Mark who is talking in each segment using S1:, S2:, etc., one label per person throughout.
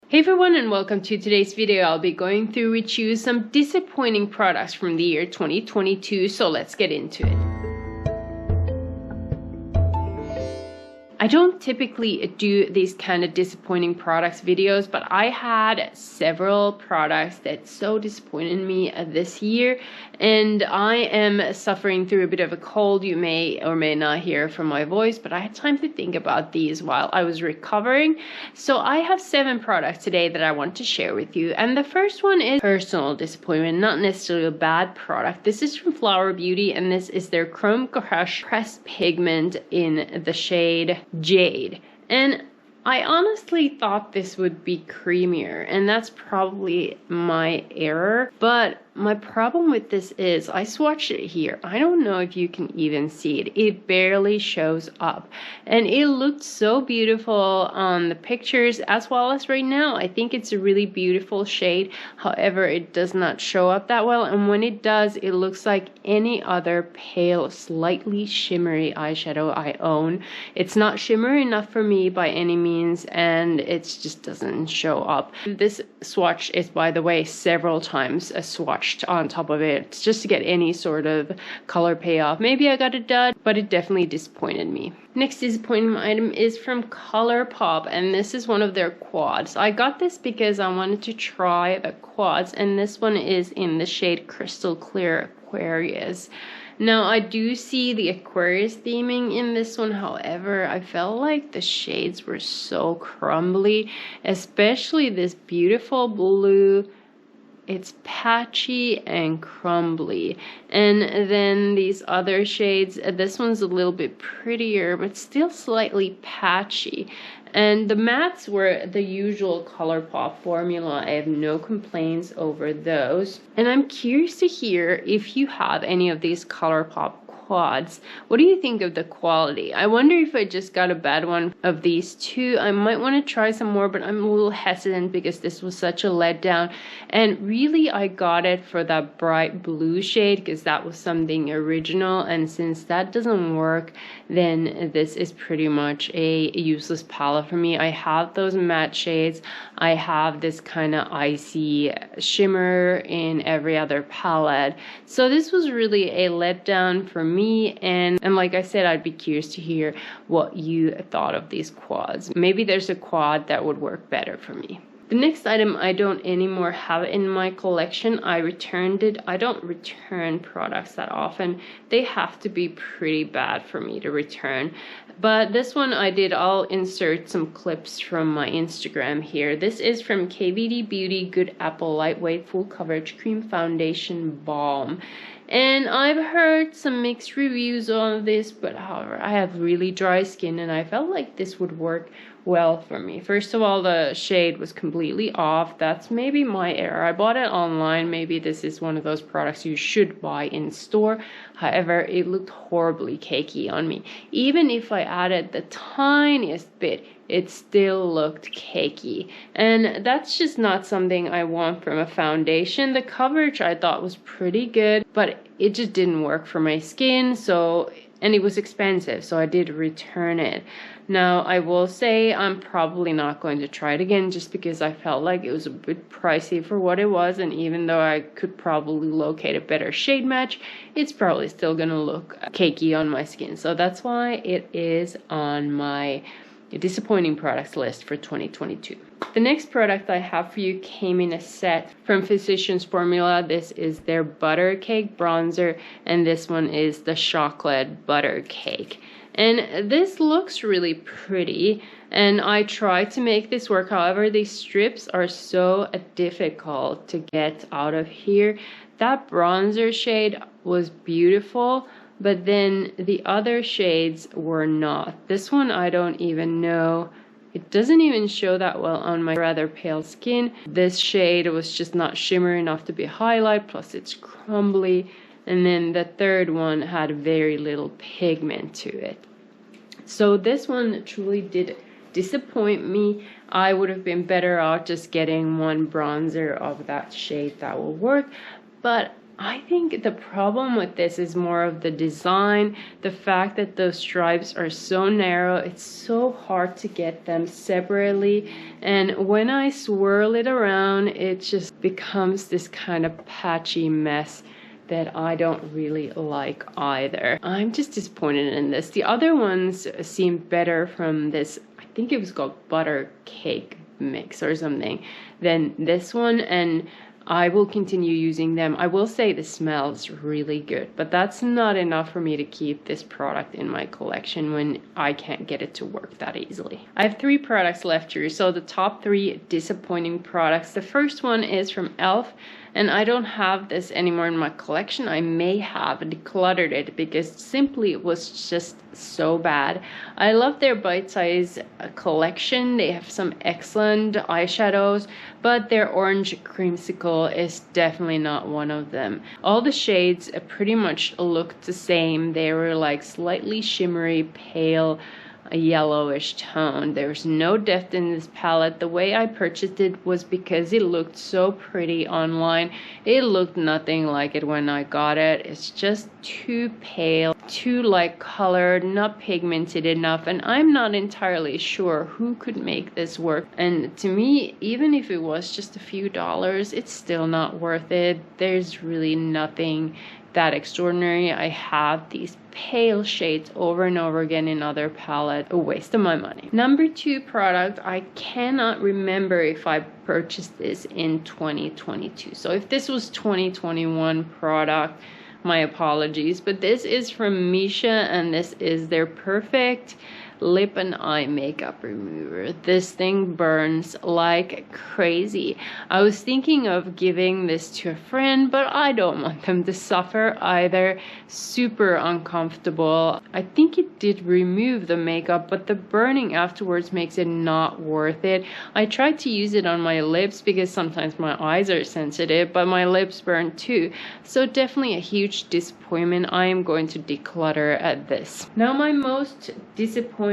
S1: Hey everyone, and welcome to today's video. I'll be going through with you some disappointing products from the year 2022, so let's get into it. I don't typically do these kind of disappointing products videos, but I had several products that so disappointed me this year, and I am suffering through a bit of a cold. You may or may not hear from my voice, but I had time to think about these while I was recovering. So I have 7 products today that I want to share with you, and the first one is personal disappointment, not necessarily a bad product. This is from Flower Beauty, and this is their Chrome Crush Pressed Pigment in the shade Jade. And I honestly thought this would be creamier, and that's probably my error. But my problem with this is I swatched it here. I don't know if you can even see it. It barely shows up, and it looked so beautiful on the pictures as well as right now. I think it's a really beautiful shade. However, it does not show up that well, and when it does, it looks like any other pale, slightly shimmery eyeshadow I own. It's not shimmery enough for me by any means, and it just doesn't show up. This swatch is, by the way, several times a swatch on top of it just to get any sort of color payoff. Maybe I got it done, but it definitely disappointed me. Next disappointing item is from ColourPop, and this is one of their quads. I got this because I wanted to try the quads, and this one is in the shade Crystal Clear Aquarius. Now, I do see the Aquarius theming in this one. However, I felt like the shades were so crumbly, especially this beautiful blue. It's patchy and crumbly. And then these other shades, this one's a little bit prettier, but still slightly patchy. And the mattes were the usual ColourPop formula. I have no complaints over those. And I'm curious to hear if you have any of these ColourPop quads. What do you think of the quality? I wonder if I just got a bad one of these two. I might want to try some more, but I'm a little hesitant because this was such a letdown. And really, I got it for that bright blue shade because that was something original. And since that doesn't work, then this is pretty much a useless palette for me. I have those matte shades. I have this kind of icy shimmer in every other palette. So this was really a letdown for me. And like I said, I'd be curious to hear what you thought of these quads. Maybe there's a quad that would work better for me. The next item I don't anymore have in my collection. I returned it. I don't return products that often. They have to be pretty bad for me to return. But this one I did. I'll insert some clips from my Instagram here. This is from KVD Beauty Good Apple Lightweight Full Coverage Cream Foundation Balm. And I've heard some mixed reviews on this, but however, I have really dry skin and I felt like this would work well for me. First of all, the shade was completely off. That's maybe my error. I bought it online. Maybe this is one of those products you should buy in store. However, it looked horribly cakey on me. Even if I added the tiniest bit, it still looked cakey. And that's just not something I want from a foundation. The coverage I thought was pretty good, but it just didn't work for my skin. And it was expensive, so I did return it. Now, I will say I'm probably not going to try it again just because I felt like it was a bit pricey for what it was, and even though I could probably locate a better shade match, it's probably still gonna look cakey on my skin. So that's why it is on my disappointing products list for 2022. The next product I have for you came in a set from Physicians Formula. This is their Butter Cake Bronzer, and this one is the Chocolate Butter Cake. And this looks really pretty, and I tried to make this work. However, these strips are so difficult to get out of here. That bronzer shade was beautiful, but then the other shades were not. This one I don't even know. It doesn't even show that well on my rather pale skin. This shade was just not shimmery enough to be a highlight, plus it's crumbly. And then the third one had very little pigment to it. So this one truly did disappoint me. I would have been better off just getting one bronzer of that shade that will work. But I think the problem with this is more of the design, the fact that those stripes are so narrow, it's so hard to get them separately, and when I swirl it around, it just becomes this kind of patchy mess that I don't really like either. I'm just disappointed in this. The other ones seemed better from this, I think it was called butter cake mix or something, than this one, and I will continue using them. I will say the smells really good, but that's not enough for me to keep this product in my collection when I can't get it to work that easily. I have 3 products left here, so the top 3 disappointing products. The first one is from e.l.f. and I don't have this anymore in my collection. I may have decluttered it because simply it was just so bad. I love their bite-size collection. They have some excellent eyeshadows, but their orange creamsicle is definitely not one of them. All the shades pretty much looked the same. They were like slightly shimmery, pale, a yellowish tone. There's no depth in this palette. The way I purchased it was because it looked so pretty online. It looked nothing like it when I got it. It's just too pale, too light colored, not pigmented enough, and I'm not entirely sure who could make this work. And to me, even if it was just a few dollars, it's still not worth it. There's really nothing that extraordinary. I have these pale shades over and over again in other palettes. A waste of my money. Number 2 product, I cannot remember if I purchased this in 2022. So if this was 2021 product, my apologies, but this is from Missha, and this is their Perfect Lip and Eye Makeup Remover. This thing burns like crazy. I was thinking of giving this to a friend, but I don't want them to suffer either. Super uncomfortable. I think it did remove the makeup, but the burning afterwards makes it not worth it. I tried to use it on my lips because sometimes my eyes are sensitive, but my lips burn too. So definitely a huge disappointment. I am going to declutter at this. Now my most disappointing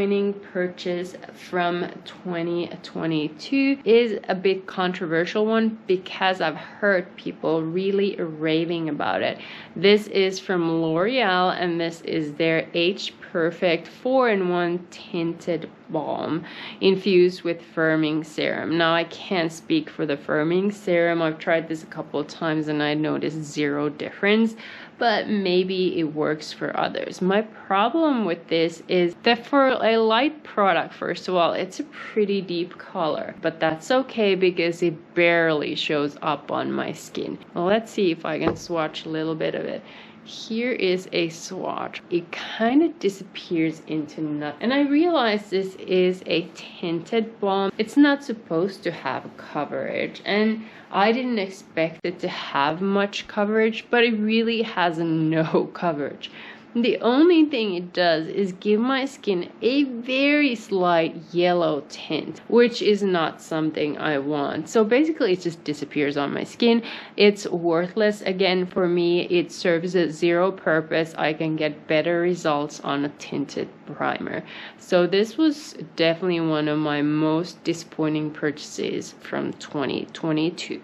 S1: purchase from 2022 is a bit controversial one because I've heard people really raving about it. This is from L'Oreal, and this is their Age Perfect 4-in-1 tinted balm infused with firming serum. Now I can't speak for the firming serum. I've tried this a couple of times and I noticed zero difference, but maybe it works for others. My problem with this is that for a light product, first of all, it's a pretty deep color, but that's okay because it barely shows up on my skin. Well, let's see if I can swatch a little bit of it. Here is a swatch. It kind of disappears into nothing. And I realize this is a tinted balm. It's not supposed to have coverage, and I didn't expect it to have much coverage, but it really has no coverage. The only thing it does is give my skin a very slight yellow tint, which is not something I want. So basically it just disappears on my skin. It's worthless again for me. It serves a zero purpose. I can get better results on a tinted primer. So this was definitely one of my most disappointing purchases from 2022.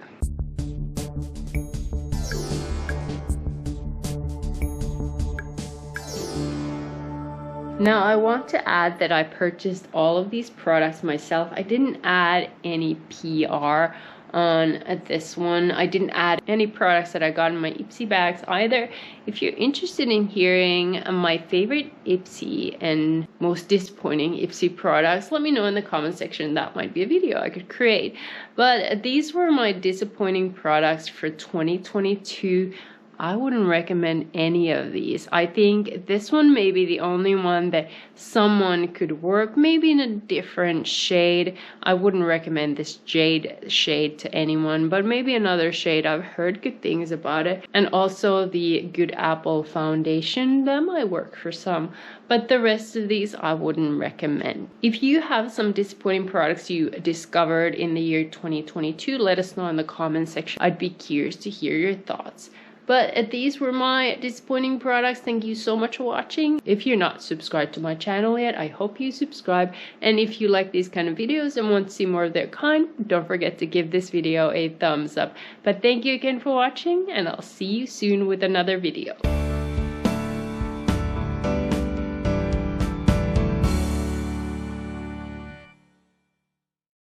S1: Now I want to add that I purchased all of these products myself. I didn't add any PR on this one. I didn't add any products that I got in my Ipsy bags either. If you're interested in hearing my favorite Ipsy and most disappointing Ipsy products, let me know in the comment section. That might be a video I could create. But these were my disappointing products for 2022. I wouldn't recommend any of these. I think this one may be the only one that someone could work, maybe in a different shade. I wouldn't recommend this jade shade to anyone, but maybe another shade. I've heard good things about it. And also the Good Apple foundation, that might work for some. But the rest of these I wouldn't recommend. If you have some disappointing products you discovered in the year 2022, let us know in the comment section. I'd be curious to hear your thoughts. But these were my disappointing products. Thank you so much for watching. If you're not subscribed to my channel yet, I hope you subscribe. And if you like these kind of videos and want to see more of their kind, don't forget to give this video a thumbs up. But thank you again for watching, and I'll see you soon with another video.